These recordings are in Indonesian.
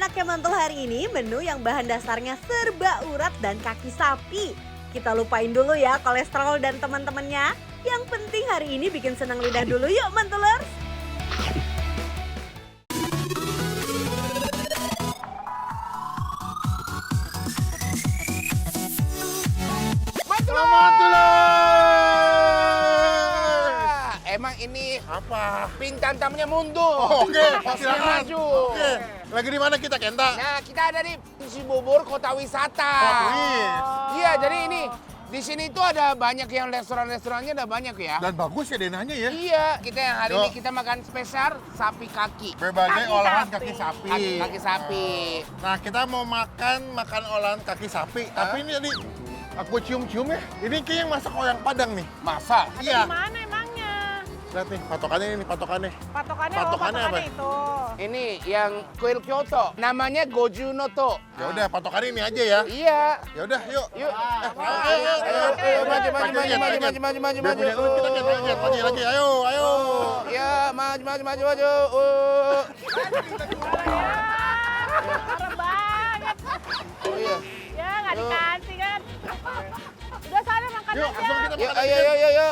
enaknya mantul hari ini menu yang bahan dasarnya serba urat dan kaki sapi. Kita lupain dulu ya kolesterol dan teman-temannya. Yang penting hari ini bikin senang lidah dulu yuk mantulers. Emang ini Apa? bintang tamunya mundur. Oke, Hostnya silakan. maju. Oke, lagi di mana kita, Kenta? Nah, kita ada di Cibubur, kota wisata. Iya, jadi ini di sini tuh ada banyak yang restoran-restorannya ada banyak ya. Dan bagus ya denahnya ya. Iya, kita yang hari ini Yuk. kita makan spesial sapi kaki. Berbagai Kaki olahan sapi. kaki sapi. Kaki sapi. Nah, kita mau makan olahan kaki sapi. Tapi ini tadi aku cium-cium ya. Ini kayaknya yang masak orang Padang nih. Masa? Iya. Mana emangnya? Lihat nih, patokannya ini, patokannya. Patokannya apa? itu. Ini yang kuil Kyoto. Namanya Gojunoto. Ya udah, patokannya ini aja ya. Iya. Ya udah, yuk. Yuk. Ayo, maju. Biar punya duit kita kan, lagi. Ayo. Ya, maju. Parah banget. Oh iya. Ya nggak dikasih kan. Udah sana makan Yuk, aja. langsung kita Yuk, makan. ayo.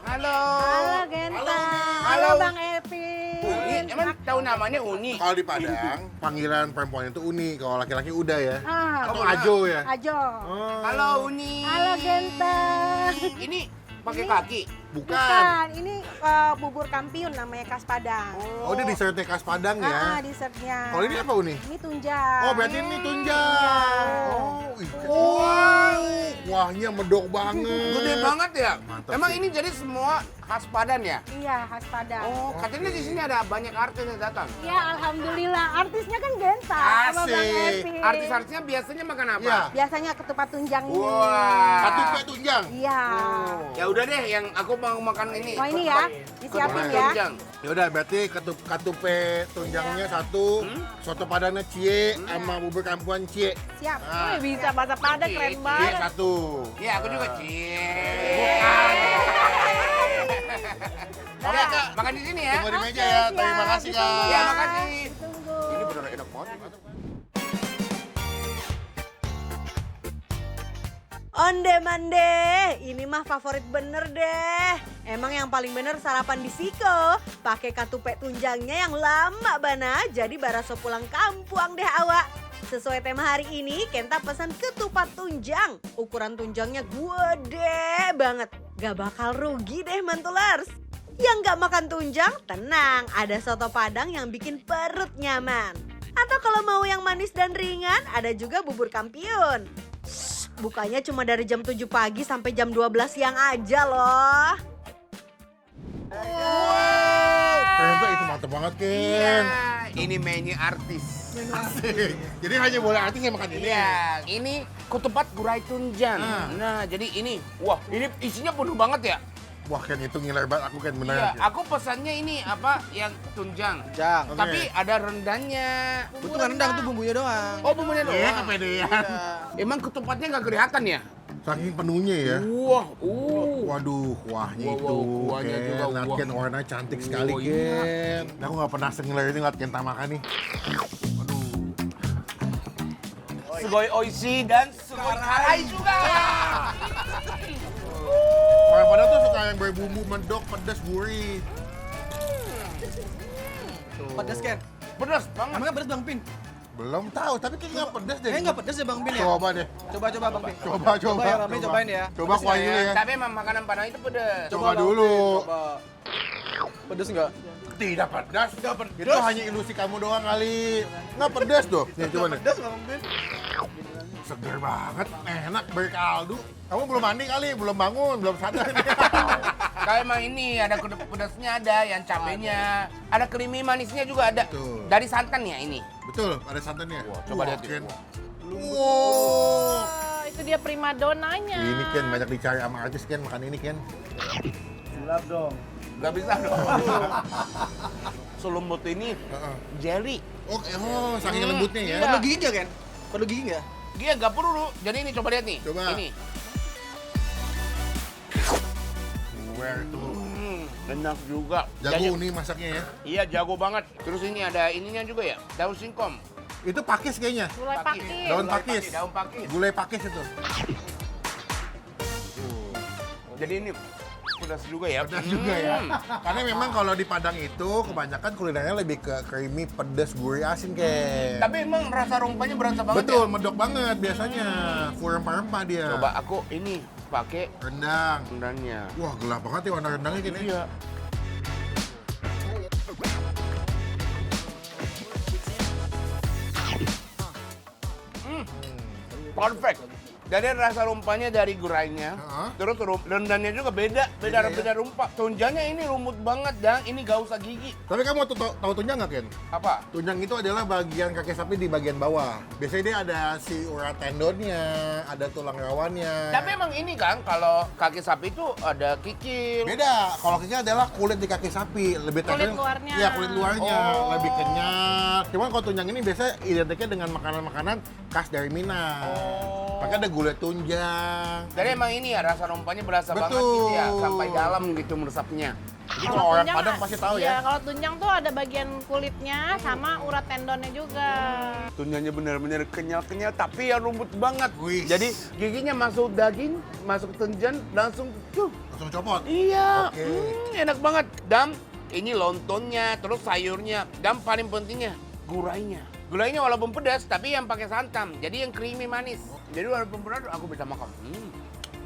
Halo. Halo Genta. Halo. Bang Evin. Uni, emang tahu namanya Uni? Kalau di Padang, panggilan perempuan itu Uni. Kalau laki-laki Uda ya. Ah, Atau Ajo ya. Ajo. Oh. Halo Uni. Halo Genta. Ini pakai kaki. Bukan. Bukan, ini bubur kampiun namanya khas Padang. Oh, dia dessertnya khas Padang ya. Dessertnya. Kalau ini apa Uni? Ini tunjang. Oh, berarti ini tunjang. Oh, kuahnya medok banget. Gede banget ya. Mantap Emang sih. ini jadi semua khas Padang ya? Iya, khas Padang. Oh, katanya di sini ada banyak artis yang datang. Ya, alhamdulillah. Artisnya kan Genta sama Bang Asik. Evin. Artis-artisnya biasanya makan apa? Iya. Biasanya ketupat tunjang ini. Wah. Katupe tunjang. Iya. Ya udah deh, yang aku mau makan ini. Oh, ini ya, disiapin Ketupat ya. tunjang. Ya udah, berarti katupe tunjangnya satu, soto padangnya cie, sama bubur kampuan cie. Siap. Nah, Wih, bisa bahasa Padang keren Cie, banget. cie satu. Iya, aku juga cie. Bukan. Oke, Kak, makan di sini ya. Tunggu di meja ya. Terima siap. kasih, Kak. Iya, makasih. Tunggu. Ini beneran enak banget. Onde mande, ini mah favorit bener deh. Emang yang paling bener sarapan di Siko. Pakai katupe tunjangnya yang lama bana, jadi baraso pulang kampuang deh awak. Sesuai tema hari ini, Kenta pesan ketupat tunjang. Ukuran tunjangnya gede banget. Gak bakal rugi deh mantulers. Yang gak makan tunjang, tenang. Ada soto padang yang bikin perut nyaman. Atau kalau mau yang manis dan ringan, ada juga bubur kampiun. Bukanya cuma dari jam 7 pagi sampai jam 12 siang aja loh. Ternyata itu mantep banget, Ken. Iya, ini menu artis. Asik. Jadi hanya boleh artis yang makan ini. Iya, ini ketupat gurai tunjang. Nah, jadi ini, wah, ini isinya penuh banget ya. Wah, Ken itu ngiler banget aku, Ken, beneran. Iya, Ken. aku pesannya ini apa yang tunjang. Oke. Tapi ada rendangnya. Itu kan rendang tuh bumbunya doang. Oh, bumbunya doang. Iya, kepedean. Emang ketupatnya nggak kelihatan ya? Saking penuhnya ya. Wah, Waduh, kuahnya Wow, itu, kuahnya Ken. juga, Lihat, wah. Ken, warnanya cantik sekali, Oh, iya. Ken. Aku nggak pernah sengiler ini ngeliat Kenta makan nih. sugoi oishi dan sugoi karai juga. Orang Padang tuh suka yang berbumbu medok, pedas, gurih. Pedas kan? Pedas banget. Emangnya pedas Bang Pin? Belum tahu, tapi kayaknya nggak pedas deh. Kayaknya nggak pedas ya Bang Pin ya? Coba deh. Coba Bang Pin. Coba. ya Bang Pin, cobain ya. Coba Pedas kuahnya nggak dulu ya. Tapi emang makanan Padang itu pedas. Coba Bang Pin, dulu. Coba. Pedas nggak? Tidak pedas. Itu hanya ilusi kamu doang kali. Nggak pedas tuh. Nih, coba nih. Pedas Bang Pin. Seger banget, enak, berkaldu. Kamu belum mandi kali, belum bangun, belum sadar. Kalau emang ini ada pedasnya ada, yang cabenya, ada creamy manisnya juga ada. Betul. Dari santan ya ini. Betul, ada santannya. Coba lihat. Ken. Wow. Oh, itu dia primadonanya. Ini Ken, banyak dicari sama artis Ken, makan ini Ken. Gak bisa dong. Selembut ini jelly. Oke, oh, saking lembutnya ya. Perlu gigi nggak kan? Perlu gigi nggak? Dia gak perlu. Jadi ini coba lihat nih. Coba. Ini. Where itu? Enak juga. Jago nih masaknya ya. Iya, jago banget. Terus ini ada ininya juga ya, daun singkong. Itu pakis kayaknya. Gulai pakis. Daun pakis. Daun pakis. Gulai pakis itu. Jadi ini pedas juga ya. Pedas juga ya. Karena memang kalau di Padang itu kebanyakan kulinernya lebih ke creamy, pedas, gurih, asin kayak. Tapi emang rasa rumpanya berasa banget Betul, ya? medok banget biasanya. Full rempah-rempah dia. Coba aku ini pakai Rendang. rendangnya. Wah, gelap banget ya warna rendangnya gini. Iya. Perfect. Jadi rasa rumpanya dari gurainya, terus rendangnya juga beda Beda ya? beda rumpah. Tunjangnya ini lumut banget dan ini gak usah gigi. Tapi kamu tahu tunjang nggak, Ken? Apa? Tunjang itu adalah bagian kaki sapi di bagian bawah. Biasanya dia ada si urat tendonnya, ada tulang rawannya. Tapi emang ini kan kalau kaki sapi itu ada kikil. Beda. Kalau kaki adalah kulit di kaki sapi, lebih Kulit tekstur- luarnya. Iya, kulit luarnya Oh. lebih kenyal. Cuman kalau tunjang ini biasanya identiknya dengan makanan-makanan khas dari Minang. Makanya ada gulai tunjang. Jadi emang ini ya rasa rumpanya berasa banget Betul. gitu ya, sampai dalam gitu meresapnya. Jadi kalau orang tunjang, Padang pasti tahu iya, ya. kalau tunjang tuh ada bagian kulitnya sama urat tendonnya juga. Tunjangnya benar-benar kenyal-kenyal tapi ya lembut banget. Wih. Jadi giginya masuk daging, masuk tunjang langsung Langsung copot. Iya, Oke. enak banget. Dan ini lontonnya, terus sayurnya, dan paling pentingnya gurainya. Gulainya walaupun pedas, tapi yang pakai santan. Jadi yang creamy manis. Jadi walaupun pedas, aku bisa makan.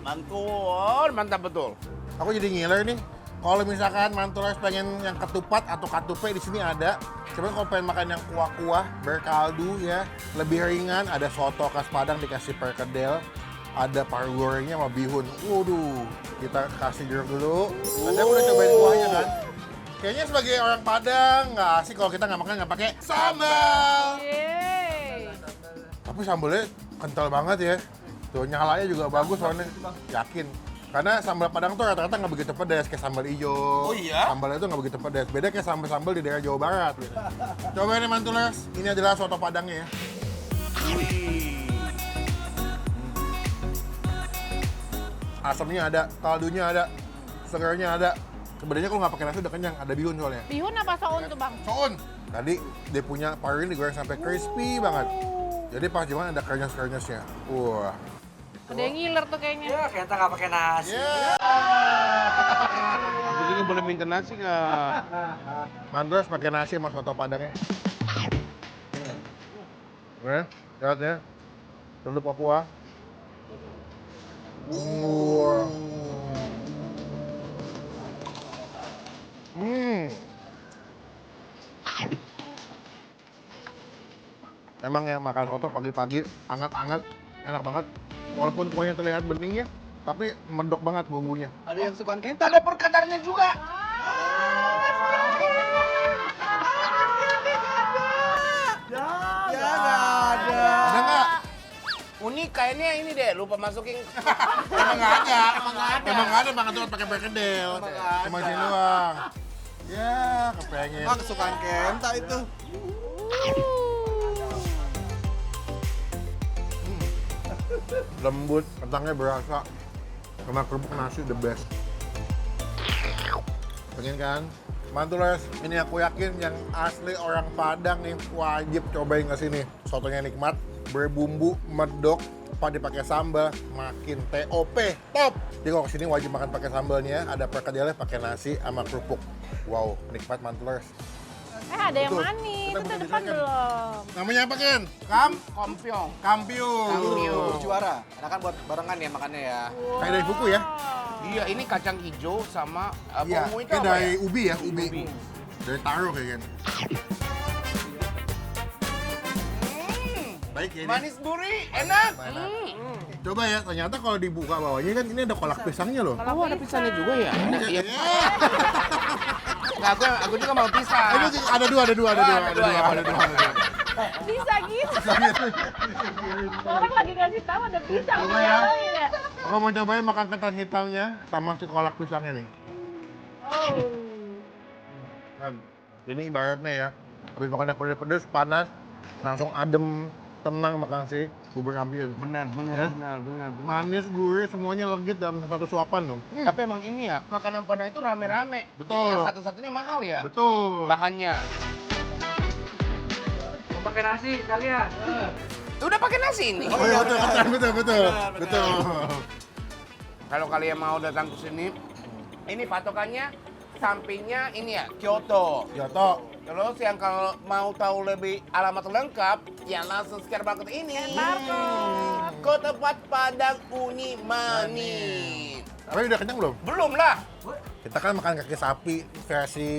Mantul, mantap betul. Aku jadi ngiler nih. Kalau misalkan Mantulas pengen yang ketupat atau katupe di sini ada. Cuman kalau pengen makan yang kuah-kuah, berkaldu ya, lebih ringan, ada soto khas Padang dikasih perkedel, ada paru gorengnya sama bihun. Waduh, kita kasih jeruk dulu. Tadi aku udah cobain kuahnya kan. Kayaknya sebagai orang Padang nggak asik kalau kita nggak makan nggak pakai sambal. Yeay. Tapi sambalnya kental banget ya. Tuh nyalanya juga bagus soalnya. Yakin. Karena sambal Padang tuh rata-rata nggak begitu pedas kayak sambal hijau. Oh iya? Sambalnya tuh nggak begitu pedas. Beda kayak sambal-sambal di daerah Jawa Barat. Gitu. Coba ini Mantulas. Ini adalah soto Padangnya ya. Asamnya ada, kaldunya ada, segernya ada. Sebenarnya kalau nggak pakai nasi udah kenyang. Ada bihun soalnya. Bihun apa soun tuh bang? Soun. Tadi dia punya paru ini digoreng sampai crispy banget. Jadi pas gimana ada krenyes-krenyesnya. Wah. Ada yang ngiler tuh kayaknya. Ya, kita nggak pakai nasi. Aku juga boleh minta nasi nggak? Mantulas pakai nasi sama soto Padangnya. Oke, lihat ya. Telur Papua. Wah. Emang yang makan soto pagi-pagi anget-anget, enak banget. Walaupun kuahnya terlihat bening ya, tapi mendok banget bumbunya. Ada yang suka kita. Ada perkadarnya juga. Ya, nggak ada. Ada nggak? Unik kayaknya ini deh, lupa masukin. Emang nggak ada. Emang nggak ada makan tuh pakai perkedel. Emang nggak ada. Cuma sini doang. Ya, kepengen. Emang kesukaan Kenta itu. Lembut, kentangnya berasa. Sama kerupuk nasi the best. Pengen kan? Mantulas, ini aku yakin yang asli orang Padang nih wajib cobain ke sini. Sotonya nikmat, berbumbu, medok, pas dipakai sambal, makin TOP, top. Jadi kalau kesini wajib makan pakai sambalnya, ada perkedelnya pakai nasi sama kerupuk. Wow, nikmat Mantulas. Ada yang Betul. manis, Kita itu buka depan di sana. belum. Namanya apa Ken? Kompiong. Kampiun. Kampiun. Juara. Karena kan buat barengan ya makannya ya. Kayak dari buku ya? Iya, ini kacang hijau sama Iya, bumbu itu kayak apa dari ya? ubi ya, ubi. Dari taro kayaknya. Baik ya ini. Manis gurih, enak. Enak. Coba ya, ternyata kalau dibuka bawahnya kan ini ada kolak pisangnya loh. Oh, ada pisangnya juga ya? Enak ya. Iya. Nggak, aku juga mau pisang. Ini juga ada dua. Bisa gitu. Orang lagi ngasih tahu ada pisang. Coba ya. Ya. Aku mau cobain makan ketan hitamnya sama si kolak pisangnya nih. Oh. Kan, ini ibaratnya ya, habis makan yang pedes-pedes, panas, langsung adem, tenang makan sih. Bubur kampiun. Benar. Manis, gurih, semuanya legit dalam satu suapan dong. Tapi emang ini ya, makanan Padang itu rame-rame. Betul. Yang satu-satunya mahal ya. Betul. Bahannya. Mau pakai nasi kalian. Udah pakai nasi ini. Oh iya betul. Kalau kalian mau datang ke sini, ini patokannya sampingnya ini ya, Kyoto. Kyoto. Terus yang kalau mau tahu lebih alamat lengkap, ya langsung share barcode ini. Kota Padang Uni Manis. Tapi udah kenyang belum? Belum lah. Kita kan makan kaki sapi versi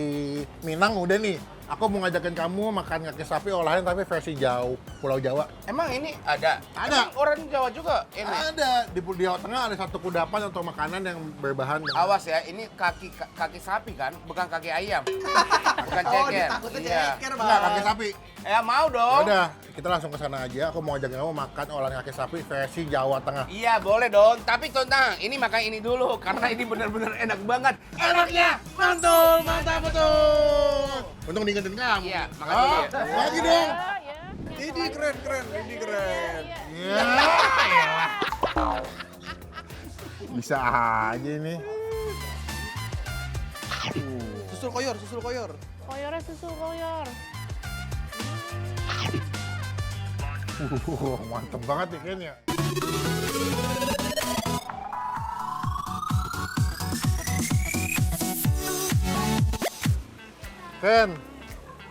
Minang udah nih. Aku mau ngajakin kamu makan kaki sapi olahan tapi versi jauh, Pulau Jawa. Emang ini ada? Ada. Emang orang Jawa juga ini? Ada di Jawa Tengah ada satu kudapan atau makanan yang berbahan Awas ya, ini kaki sapi kan, bukan kaki ayam. Bukan Oh, ceker. ditakutnya Iya. ceker, enggak Bang. kaki sapi. Ya mau dong. Udah, kita langsung ke sana aja. Aku mau ajakin kamu makan olahan kaki sapi versi Jawa Tengah. Iya boleh dong, tapi tonton, ini makan ini dulu karena ini benar-benar enak banget. Enaknya mantul, mantap betul. Untuk ngingetin kamu. Iya, makan dulu ya. Lagi dong. Ini keren. Iya. Bisa aja ini. Susul koyor. Koyornya susu koyor. Mantep banget ya kayaknya. Ken,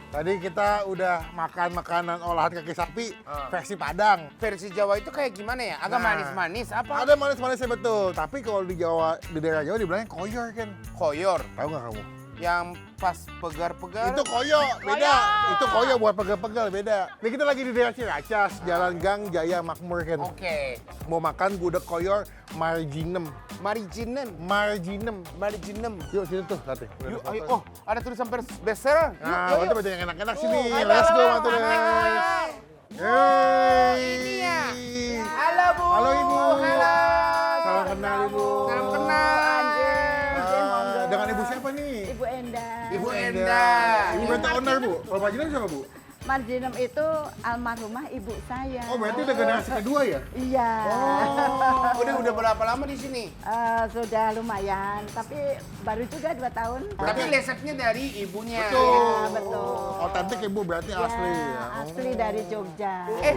tadi kita udah makan makanan olahan kaki sapi versi Padang. Versi Jawa itu kayak gimana ya? Agak Nah. manis-manis apa? Ada manis-manisnya betul, tapi kalau di Jawa, di daerah Jawa dibilangnya koyor, Ken. Koyor, Tahu nggak kamu? yang pas pegar-pegar. Itu koyo, beda. Itu koyo buat pegal-pegal, beda. Ini kita lagi di daerah Ciracas, Jalan Gang Jaya Makmur, Ken. Oke. Mau makan gudeg koyor marginem. Mariginen. Marginem. Mariginem. Yuk sini tuh, Tati. Yuk, ayo. Oh, ada tulisan bestseller. Nah, bantu baca yang enak-enak sini. ayo, Let's go, ayo, Mantu ayo, guys. ini ya. Halo, Bu. Halo, Ibu. Halo. Salam kenal, Ibu. Salam kenal, anjir. Dengan Ibu siapa nih? Ibu Enda. Ibu Endah. Ibu Bento owner, Bu. Kalau Pak Jinan siapa, Bu? Marjinem itu almarhumah ibu saya. Oh, berarti udah generasi kedua ya? Iya. Oh, udah berapa lama di sini? Sudah lumayan, tapi baru juga 2 tahun. Tapi resepnya dari ibunya. Betul. betul. Otentik Ibu, berarti Ya, asli ya. asli dari Jogja.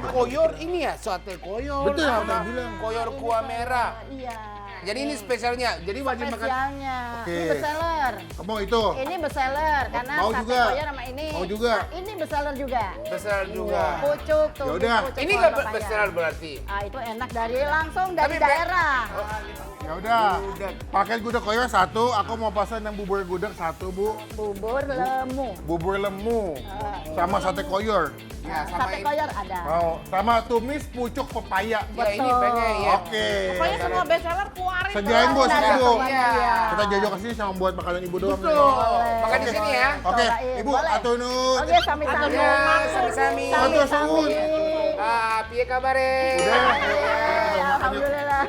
Koyor ini ya, sate koyor. Betul, sama apa yang bilang. koyor kuah merah. Iya. Jadi ini spesialnya, jadi wajib makan. Spesialnya. Oke. Ini bestseller. Kamu itu? Ini bestseller karena Mau sate juga? koyor sama ini. Mau juga? Nah, ini bestseller juga. Besar juga. Pucuk tuh. Yaudah. pucuk Ini kuah nggak papaya. besar berarti. Ah, itu enak dari langsung dari Tapi, daerah. Ya udah. Paket gudeg koyor 1, aku mau pesan yang bubur gudeg 1, Bu. Bubur lemu. Bubur lemu sama sate koyor. Ya, sama Sate ini. koyor ada. Mau sama tumis pucuk pepaya. Ya ini pengen ya. Oke. Pokoknya semua bestseller keluarin. Sediain, Bu, Ada sini, Bu. semuanya, Iya. Kita jajak ke sini sama buat makanan Ibu doang. nih. Tuh, makan di sini ya. Oke, Cobain, Ibu, boleh. atur nun. Oke, sami-sami. Sami-sami. Matur suwun. Ah, piye kabare? Udah. Alhamdulillah.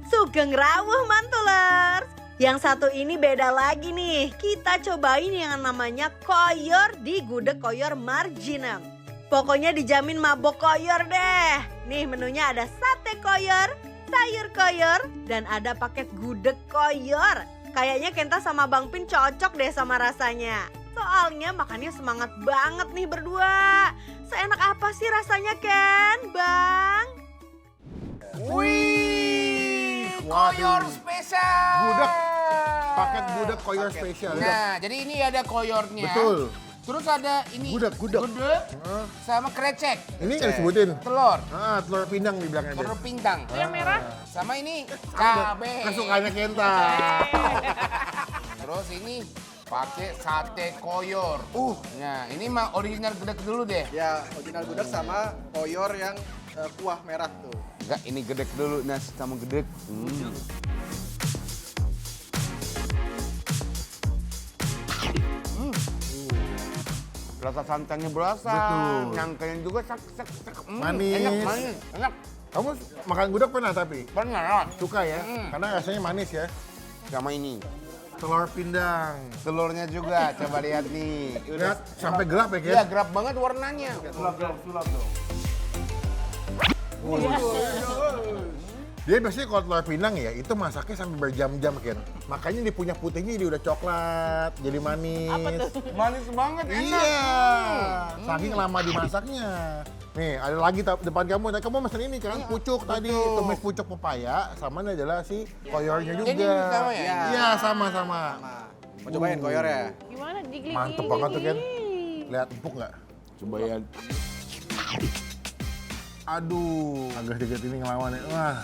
Sugeng rawuh mantulers. Yang satu ini beda lagi nih. Kita cobain yang namanya koyor di gudeg koyor Marjinem. Pokoknya dijamin mabok koyor deh. Nih menunya ada sate koyor, sayur koyor, dan ada paket gudeg koyor. Kayaknya Kenta sama Bang Pin cocok deh sama rasanya. Soalnya makannya semangat banget nih berdua. Seenak apa sih rasanya Ken, Bang? Wih, Waduh. koyor spesial. Gudeg. Paket gudeg koyor spesial. Nah, jadi ini ada koyornya. Betul. Terus ada ini Gudeg. sama krecek, Ini yang disebutin. telur, Telur pindang di belakangnya. telur pindang. Yang merah. Sama ini cabe. Kesukaannya Kenta. Terus ini pakai sate koyor. Nah, ini mah original gudeg dulu deh. Ya, original gudeg sama koyor yang kuah merah tuh. Enggak, ini gudeg dulu, nasi sama gudeg. Rasa santannya berasa, Betul. nyangkanya juga sak. Manis. Enak, manis, enak. Kamu makan gudeg pernah tapi? Pernah, Suka ya? Hmm. Karena rasanya manis ya. sama ini. telur pindang. Telurnya juga, coba lihat nih. Lihat sampai gelap ya, Ken? Iya, gelap banget warnanya. Dia biasanya kalau telur pindang ya, itu masaknya sampai berjam-jam, Ken. Makanya dia punya putihnya jadi udah coklat, jadi manis. Apa tuh? Manis banget, enak. Iya, saking lama dimasaknya. Nih, ada lagi depan kamu. Tadi kamu mesen ini kan, pucuk tadi. Tumis pucuk pepaya, sama ini adalah si koyornya juga. Ini sama ya? Iya, sama-sama. Mau cobain koyor ya? Gimana digigit? Mantep banget tuh, Ken. Lihat empuk nggak? Coba ya. Aduh, agak sedikit ini ngelawan ya. Wah,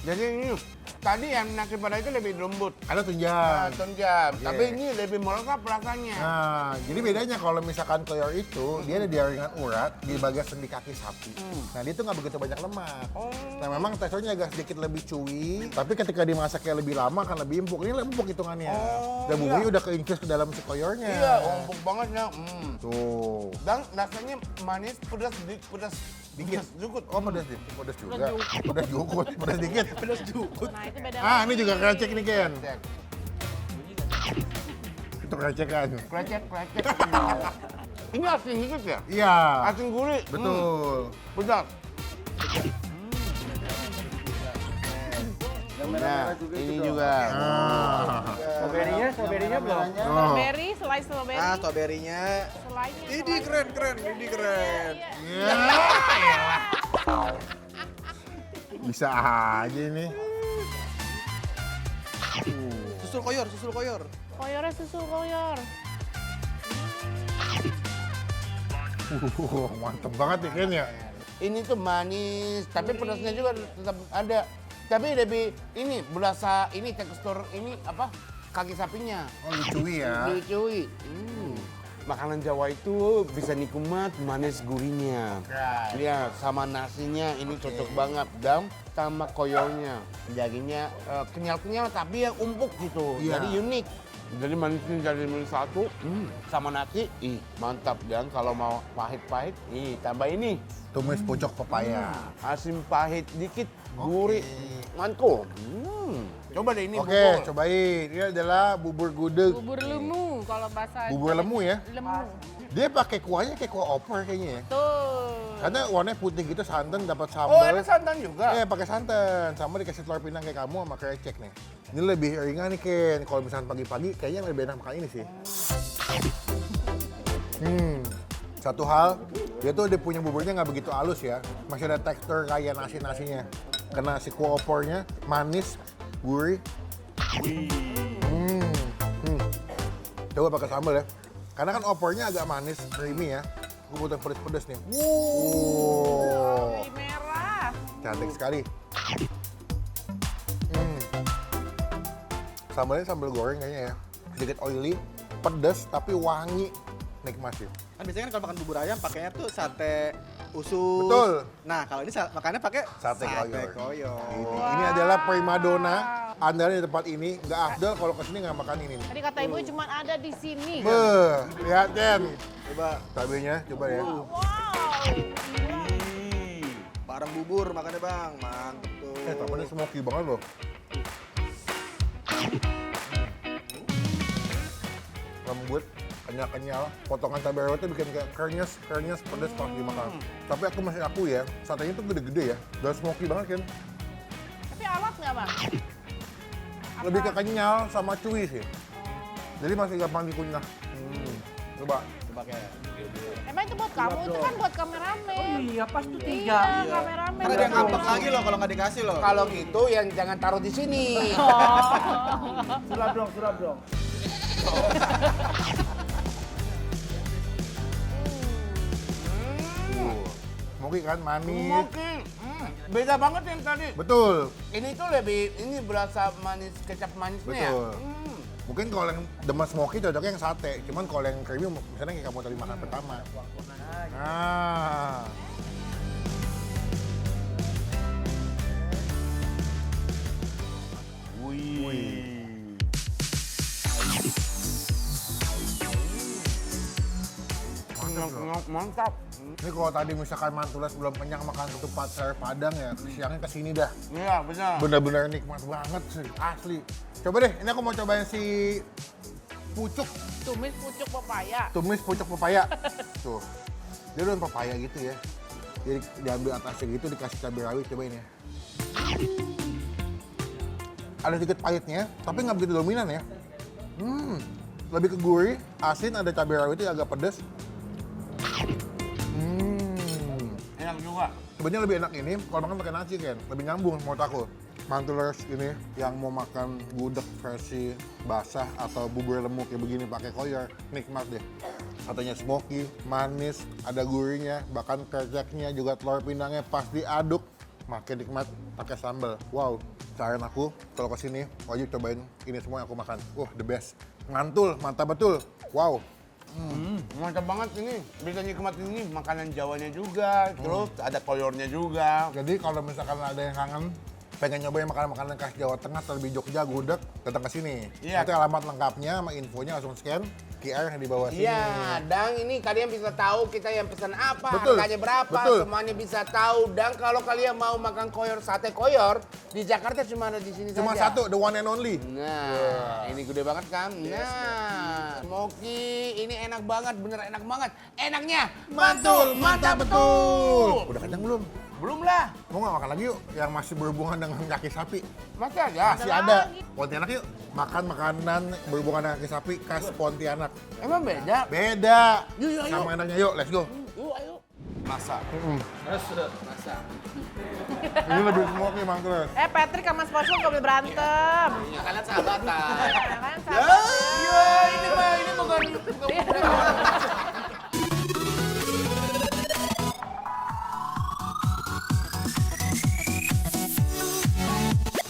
Jadi ini, tadi yang nasi padang itu lebih lembut. ada tunjang. Tunjang. Oke. Tapi ini lebih meresap rasanya. Nah, jadi bedanya kalau misalkan koyor itu, dia ada di ringan urat di bagian sendi kaki sapi. Nah, dia tuh nggak begitu banyak lemak. Nah, memang teksturnya agak sedikit lebih chewy, tapi ketika dimasaknya lebih lama akan lebih empuk. Ini empuk hitungannya. Dan bumbunya udah keinfus ke dalam si koyornya. Iya, empuk banget ya. Tuh. Dan rasanya manis, pedas, pedas dikit. Jukut. Oh, pedas dikit. Pedas juga. Pedas jukut. Pedas dikit. Pedas jukut. Nah itu beda. Ah, ini juga krecek nih, Ken. Cek. Itu krecekan. Krecek. Ini asin dikit ya? Iya. Asin gurih. Betul. Pedas. Nah, ini juga. Ah. Strawberry-nya belum? Strawberry, slice strawberry. Ah, strawberry-nya. Slice-nya. Ini keren. Iya. Bisa aja nih. Susul koyor. Koyornya susul koyor. Mantep banget ya, Ken ya. Ini tuh manis, tapi pedasnya juga tetap ada. Tapi lebih ini berasa ini tekstur ini apa? Kaki sapinya. Oh, lucu ya. Cuy. Makanan Jawa itu bisa nikmat, manis gurihnya. Ya, sama nasinya ini cocok banget. Dan sama koyornya. Dagingnya kenyal-kenyal tapi yang empuk gitu. Iya. Jadi unik. Jadi manisnya jadi manis satu, sama nasi, mantap. Dan kalau mau pahit-pahit, tambah ini. Tumis pucuk pepaya. Asin pahit dikit, gurih, mantul. Coba deh ini Oke, bubur. cobain. Ini adalah bubur gudeg. Bubur lemu kalau bahasa. Bubur lemu ya? Lemu. Dia pakai kuahnya kayak kuah opor kayaknya ya. Tuh. Karena warnanya putih gitu, santan dapat Oh, sambal. ada santan juga? Iya, pakai santan. Sama dikasih telur pinang kayak kamu sama krecek nih. Ini lebih ringan nih, Ken. Kalau misalnya pagi-pagi, kayaknya lebih enak makan ini sih. Satu hal, dia tuh punya buburnya nggak begitu halus ya. Masih ada tekstur kayak nasi-nasinya. Kena si kuah opornya, manis, gurih. Coba pakai sambal ya. Karena kan opornya agak manis, creamy ya. Gue butuh pedes-pedes nih. Wow. Bawang merah. Cantik sekali. Sambalnya sambal goreng kayaknya ya. Sedikit oily, pedas tapi wangi. Nikmat sih. Kan biasanya kan kalau makan bubur ayam pakainya tuh sate usus. Betul. Nah, kalau ini makannya pakai Sate koyor. koyor. Ini adalah primadona andalan di tempat ini. Nggak afdal kalau kesini nggak makan ini nih. Tadi kata ibu cuma ada di sini. Beuh, lihat Ken. Coba Cabenya, coba ya. Wow. parang bubur makannya, Bang. Mantep tuh. Tapi smoky banget loh. Lembut, kenyal-kenyal, potongan cabai rawitnya bikin kayak kenyes, pedas pas dimakan. Tapi aku masih ya, satenya tuh gede-gede ya, dan smoky banget kan. Tapi alat nggak bang? Lebih ke kenyal sama chewy sih. Jadi masih gampang dikunyah. Coba. Emang itu buat kamu, itu kan buat kameramen. Oh iya, pas tuh 3. Iya, kameramen. Kan ada yang ngambek lagi loh kalau nggak dikasih loh. Kalau gitu yang jangan taruh di sini. Sulap dong. Smoky kan, manis. Smoky. Beda banget yang tadi. Betul. Ini tuh lebih, ini berasa manis, kecap manisnya. Betul. Mungkin kalau yang demen smoky cocoknya yang sate. Cuman kalau yang creamy misalnya kayak kamu tadi makan pertama. Nah. Wih. Mantap. Ini kalau tadi misalkan Mantules belum kenyang makan ketupat sayur Padang ya, siangnya kesini dah. Iya, benar. Bener-bener nikmat banget sih, asli. Coba deh, ini aku mau cobain si pucuk, Tumis pucuk pepaya. tumis pucuk pepaya. Tuh, dia udah pepaya gitu ya. Jadi diambil atasnya gitu, dikasih cabai rawit, cobain ya. Ada sedikit pahitnya, tapi nggak begitu dominan ya. Lebih ke gurih, asin, ada cabai rawitnya agak pedas. Enak juga. Sebenarnya lebih enak ini kalau makan pakai nasi kan, lebih nyambung menurut aku. Mantulers ini yang mau makan gudeg versi basah atau bubur lemuk kayak begini pakai koyor, nikmat deh. Katanya smoky, manis, ada gurihnya, bahkan kreceknya juga telur pindangnya pas diaduk makin nikmat pakai sambal. Wow, saran aku kalau kesini wajib cobain ini semua yang aku makan. The best. Ngantul, mantap betul. Wow. Mantap banget ini. Bisa nikmatin ini makanan Jawanya juga, terus ada koyornya juga. Jadi kalau misalkan ada yang kangen, pengen nyobain makanan-makanan khas Jawa Tengah, terlebih Jogja, gudeg, datang ke sini. Iya. Nanti alamat lengkapnya sama infonya langsung scan QR yang di bawah sini. Iya, dan ini kalian bisa tahu kita yang pesan apa, Betul, harganya berapa, betul. semuanya bisa tahu. Dan kalau kalian mau makan koyor, sate koyor, di Jakarta cuma ada di sini Cuma saja. satu, the one and only. Nah, ini gede banget kan? Nah, smoky, ini enak banget, bener enak banget. Enaknya mantul, mantap betul. Udah kenyang belum? Belum lah, Mau nggak makan lagi yuk yang masih berhubungan dengan kaki sapi? masih ada. Masih ada. Pontianak yuk. Makan makanan berhubungan dengan kaki sapi khas Pontianak. Emang beda? Beda. Yuk, yuk, Sama enaknya yuk, let's go. Yuk, ayo. Masa. Masa. Ini lebih smoky Mang Terus. Patrick sama SpongeBob gak boleh berantem. Ya kalian sahabatan. Kan sahabat. Iya, ini bukan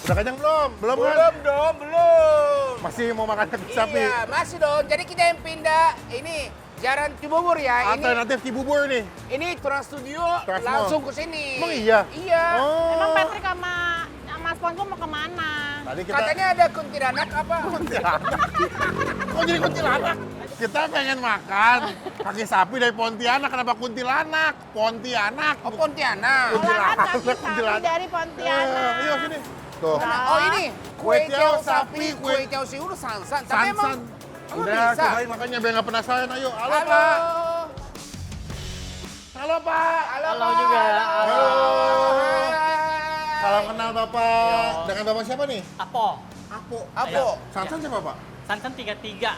Udah kenyang belum? Belum kan? Belum dong, belum. Masih mau makan kaki sapi? Iya, masih dong. Jadi kita yang pindah ini Jalan Cibubur ya. Alternatif Cibubur nih. Ini Trans Studio Trans langsung Mall. ke sini. Emang iya? Iya. Oh. Emang Patrick sama SpongeBob mau kemana? Tadi kita... Katanya ada kuntilanak apa? Kok jadi kuntilanak? Kita pengen makan kaki sapi dari Pontianak, kenapa kuntilanak? Pontianak. Oh, Pontianak. Olahan kaki sapi kuntilanak. dari Pontianak. Ayo sini. Tuh. Oh, ini kue Kue tiaw tiaw sapi, sapi, kue tiaw siur sansan. Tapi Sansan. emang Udah, bisa? cobain makanya biar nggak penasaran. Ayo, halo, Halo. Pak. Halo Pak. Halo, Halo Pak. juga. Halo. Hai. Salam kenal Bapak. Dengan Bapak siapa nih? Apo, Apo. Apa? Sansan siapa Pak? santan 33.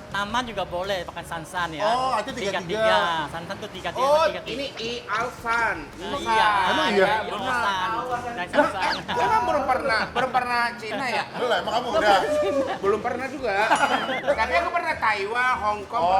Nama juga boleh pakai sansan ya. Oh, artinya 33. Santan tuh 33, Oh, 33. ini I Alsan. Iya. Emang iya? Sansan. Dan sansan. Emang belum pernah Cina ya? Belum lah, emang kamu udah. Belum pernah juga. Tapi aku pernah Taiwan, Hong Kong Oh.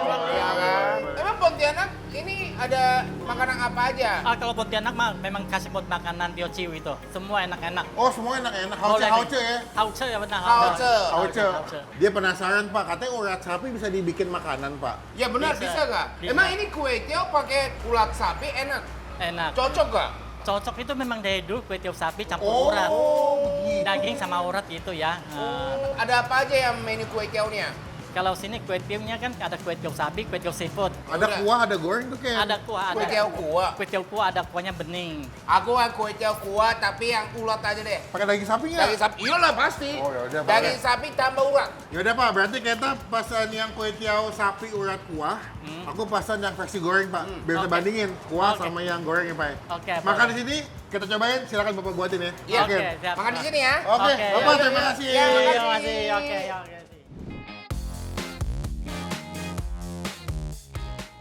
pernah. Iya kan? Emang Pontianak ini ada makanan apa aja? Kalau Pontianak mah memang kasih buat makanan Teochew itu. Semua enak-enak. Oh, semua enak-enak. Boleh nih. Hauce ya? Hauce ya benar. Hauce. Hauce. Dia penasaran Pak, katanya urat sapi bisa dibikin makanan Pak. Ya benar, bisa nggak? Bisa. Emang ini kue tiaw pakai ulat sapi enak? Enak. Cocok nggak? Cocok itu memang dari dulu kue tiaw sapi campur Oh, urat. begitu. Daging sama urat gitu ya. Ada apa aja yang menu kue tiawnya? Kalau sini kue tiawnya kan ada kue tiaw sapi, kue tiaw seafood. Ada kuah, ada goreng tuh kayak. Ada kuah, Kue ada. tiaw kuah. Kue tiaw kuah ada kuahnya bening. Aku yang kue tiaw kuah tapi yang ulat aja deh. Pakai daging sapi nggak? Daging sapi, iyalah pasti. Oh, yaudah, Daging boleh. sapi tambah urat. Yaudah Pak, berarti kita pesan yang kue tiaw sapi urat kuah. Aku pesan yang versi goreng Pak. Biar kita Oke. bandingin kuah Oke. sama yang goreng ya Pak. Oke, Makan boleh. di sini, kita cobain. Silakan Bapak buatin ya. Iya. Oke, siap. Makan di sini ya. Oke, Oke, Bapak ya. terima kasih. Ya, makasih. Terima kasih. Oke, ya, oke.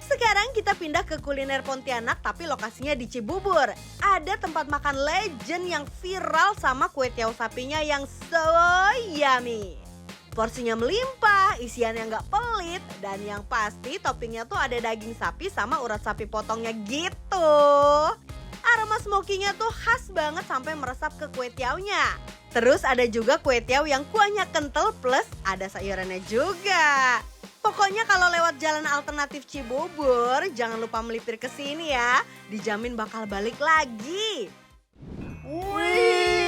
Sekarang kita pindah ke kuliner Pontianak tapi lokasinya di Cibubur. Ada tempat makan legend yang viral sama kue tiaw sapinya yang so yummy. Porsinya melimpah, isiannya nggak pelit, dan yang pasti toppingnya tuh ada daging sapi sama urat sapi potongnya gitu. Aroma smokinya tuh khas banget sampai meresap ke kue tiawnya. Terus ada juga kue tiaw yang kuahnya kental plus ada sayurannya juga. Pokoknya kalau lewat jalan alternatif Cibubur, jangan lupa melipir ke sini ya. Dijamin bakal balik lagi. Wih,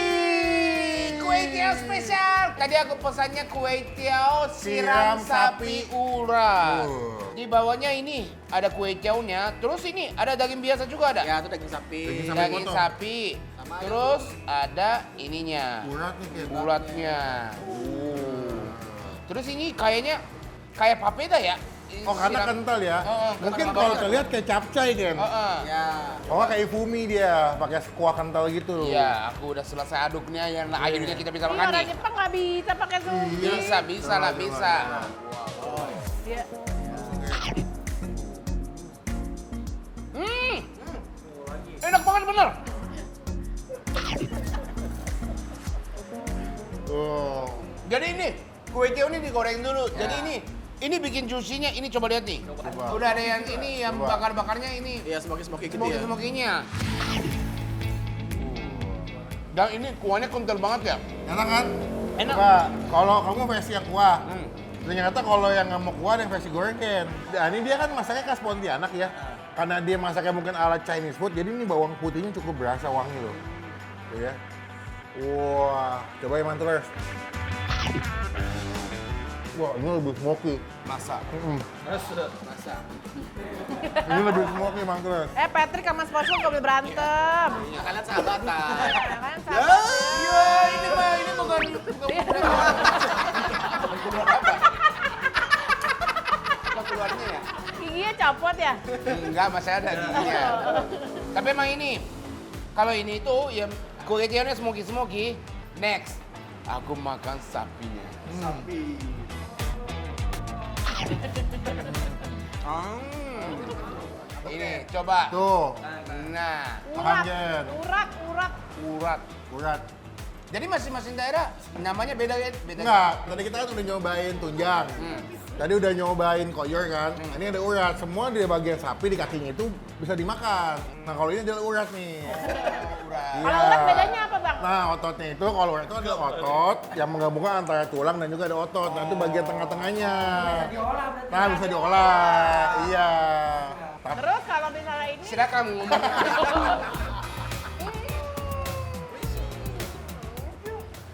kue tiaw spesial. Tadi aku pesannya kue tiaw siram sapi urat. Di bawahnya ini ada kue tiawnya, terus ini ada daging biasa juga ada. Ya, itu daging sapi. Daging sapi. Terus ada ininya. Urat nih kayak Uratnya. Terus ini kayaknya kayak papeda ya? Oh karena Siram- kental ya. Mungkin kental kalau banget. terlihat kayak capcay kan. Ya. Oh kayak ifumi dia, pakai kuah kental gitu. Iya, aku udah selesai aduknya ya. Nah, akhirnya kita bisa Iya, makan orang nih. Jepang nggak bisa pakai sushi. Bisa lah, bisa. Iya. Enak banget bener. Oh. Jadi ini kue tiaw ini digoreng dulu. Jadi ini bikin juicy-nya. Ini coba lihat nih. Udah ada yang ini yang bakar-bakarnya ini. Iya, smoky-smoky gitu ya. Smoky-smokinya. Dan ini kuahnya kental banget ya. Enak kan? Enak. Coba, kalau kamu versi yang kuah. Ternyata kalau yang nggak mau kuah, yang versi goreng kan. Nah, ini dia kan masaknya khas Pontianak ya. Karena dia masaknya mungkin ala Chinese food, jadi ini bawang putihnya cukup berasa wangi loh. Tuh ya. Wah, coba ya Mantulers. Wah, ini lebih smoky. Masak. Ini lebih smoky Mantulers. Patrick sama SpongeBob nggak boleh berantem. Ya, kalian sahabatan. Kan sahabat. Iya, ini mah ini bukan apa keluarnya ya? Giginya copot ya? Enggak, masih ada giginya. Tapi emang ini, kalau ini itu ya kue tiawnya smoky. Next, aku makan sapinya. Sapi. Ini coba. Tuh, Nah, Urat, Panjen. urat. urat. Jadi masing-masing daerah namanya beda ya? Beda. Enggak, tadi kita kan udah nyobain tunjang. Tadi udah nyobain koyor kan. Ini ada urat. Semua di bagian sapi di kakinya itu bisa dimakan. Nah kalau ini adalah urat nih. Urat. Kalau urat bedanya apa bang? Nah ototnya itu kalau urat itu adalah otot yang menggabungkan antara tulang dan juga ada otot. Nah itu bagian tengah-tengahnya. Nah bisa diolah. Iya. Terus kalau misalnya ini Silakan ngomong.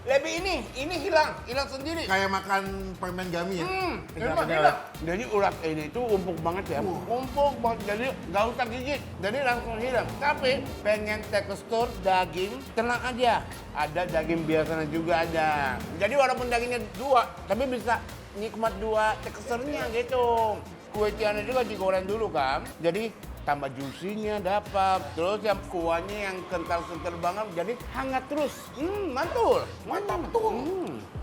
Lebih ini hilang sendiri. Kayak makan permen gami ya. Enak. Jadi urat ini itu empuk banget ya. Empuk banget, jadi nggak usah gigit. Jadi langsung hilang. Tapi pengen tekstur daging, tenang aja. Ada daging biasanya juga ada. Jadi walaupun dagingnya dua, tapi bisa nikmat dua teksturnya gitu. Kue tiawnya juga digoreng dulu kan. Jadi tambah juicy-nya dapat. Terus yang kuahnya yang kental-kental banget, jadi hangat terus. Mantul. Mantap betul.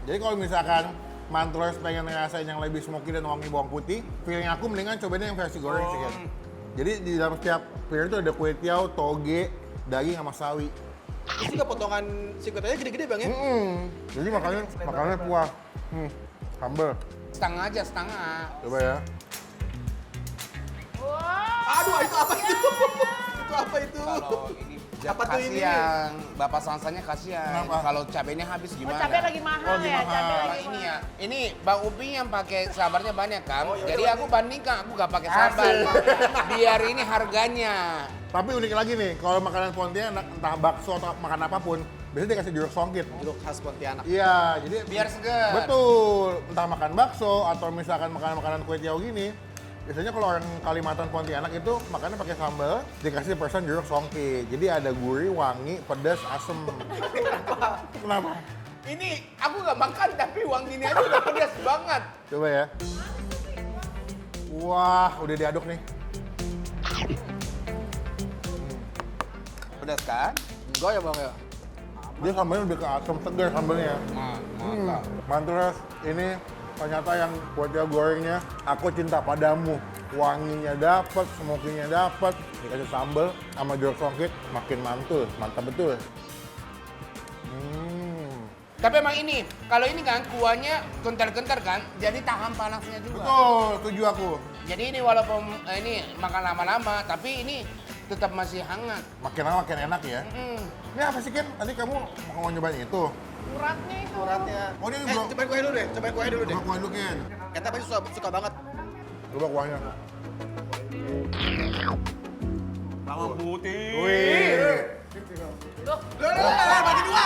Jadi kalau misalkan Mantulers pengen ngerasain yang lebih smoky dan wangi bawang putih, feeling aku mendingan cobain yang versi goreng sih kan. Jadi di dalam setiap piring itu ada kue tiaw, toge, daging sama sawi. Terus juga potongan singkatannya gede-gede bang ya? Jadi makannya puas. Sambal. Setengah aja, setengah. Coba ya. Aduh, itu apa itu? Itu apa itu? Kalau ini Apa tuh ini? kasihan, Bapak Sansanya kasihan. Kenapa? Kalau cabenya habis oh, gimana? cabai lagi mahal ya, mahal. cabai Nah, lagi ini mahal. ya, ini Bang Upi yang pakai sabarnya banyak kan. Jadi aku bandingkan, aku gak pakai sabar. Biar ini harganya. Tapi unik lagi nih, kalau makanan Pontianak, entah bakso atau makan apapun, biasanya dikasih jeruk songkit. Jeruk khas Pontianak. Iya, jadi Biar segar. betul. Entah makan bakso atau misalkan makanan-makanan kue tiaw gini, biasanya kalau orang Kalimantan Pontianak itu makannya pakai sambal, dikasih persen jeruk songkit. Jadi ada gurih, wangi, pedas, asem. Kenapa? Ini aku gak makan tapi wanginya aja udah pedas banget. Coba ya. Wah, udah diaduk nih. Pedas kan? Enggak ya bang ya? Dia sambalnya lebih ke asam segar sambalnya. Mantap. Mantulers, ini ternyata yang kue tiaw gorengnya aku cinta padamu. Wanginya dapat, smokinya dapat, dikasih sambal sama jeruk songkit makin mantul, mantap betul. Tapi emang ini, kalau ini kan kuahnya kental-kental kan, jadi tahan panasnya juga. Betul, setuju aku. Jadi ini walaupun ini makan lama-lama, tapi ini tetap masih hangat. Makin lama makin enak ya. Ini apa sih Ken? Tadi kamu mau nyobain itu? Uratnya itu. Uratnya. Oh ini belum. Cobain kuahnya dulu deh, cobain kuahnya dulu deh. Coba kuah dulu Ken. Kita pasti suka banget. Coba kuahnya. Bawang putih. Wih. Loh, bagi dua.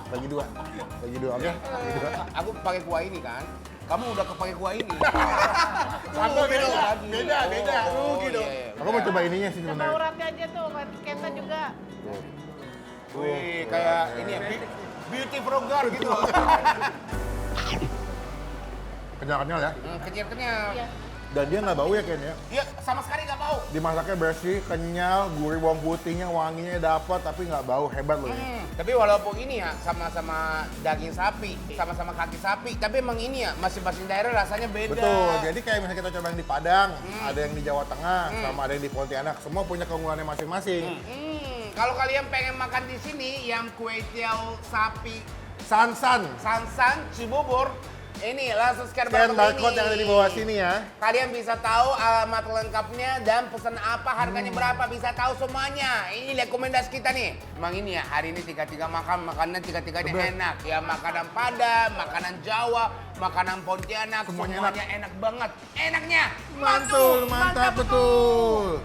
Bagi dua, oke? Bagi dua. Aku pakai kuah ini kan. Kamu udah kepake kuah ini. Satu beda, lagi. beda. Rugi dong. Iya. Aku mau coba ininya sih Coba sebenarnya. uratnya aja tuh, Kenta juga. Wih, kayak ini ya, beauty program gitu. Kenyal-kenyal ya. Kenyal-kenyal. Iya. Dan dia nggak bau ya Ken ya. Iya, sama sekali nggak bau. Dimasaknya bersih, kenyal, gurih bawang putihnya, wanginya dapat, tapi nggak bau, hebat loh ini. Tapi walaupun ini ya sama-sama daging sapi, sama-sama kaki sapi, tapi emang ini ya masing-masing daerah rasanya beda. Betul, jadi kayak misalnya kita coba yang di Padang, ada yang di Jawa Tengah, sama ada yang di Pontianak, semua punya keunggulannya masing-masing. Kalau kalian pengen makan di sini yang kue tiaw sapi Sansan, Sansan Cibubur, ini langsung scan Ken barcode barcode yang ada di bawah sini ya. Kalian bisa tahu alamat lengkapnya dan pesan apa, harganya berapa, bisa tahu semuanya. Ini rekomendasi kita nih. Emang ini ya, hari ini tiga-tiga makanan tiga-tiganya enak. Ya makanan Padang, makanan Jawa, makanan Pontianak, Semuanya semuanya enak banget. Enaknya Mantul, mantap betul.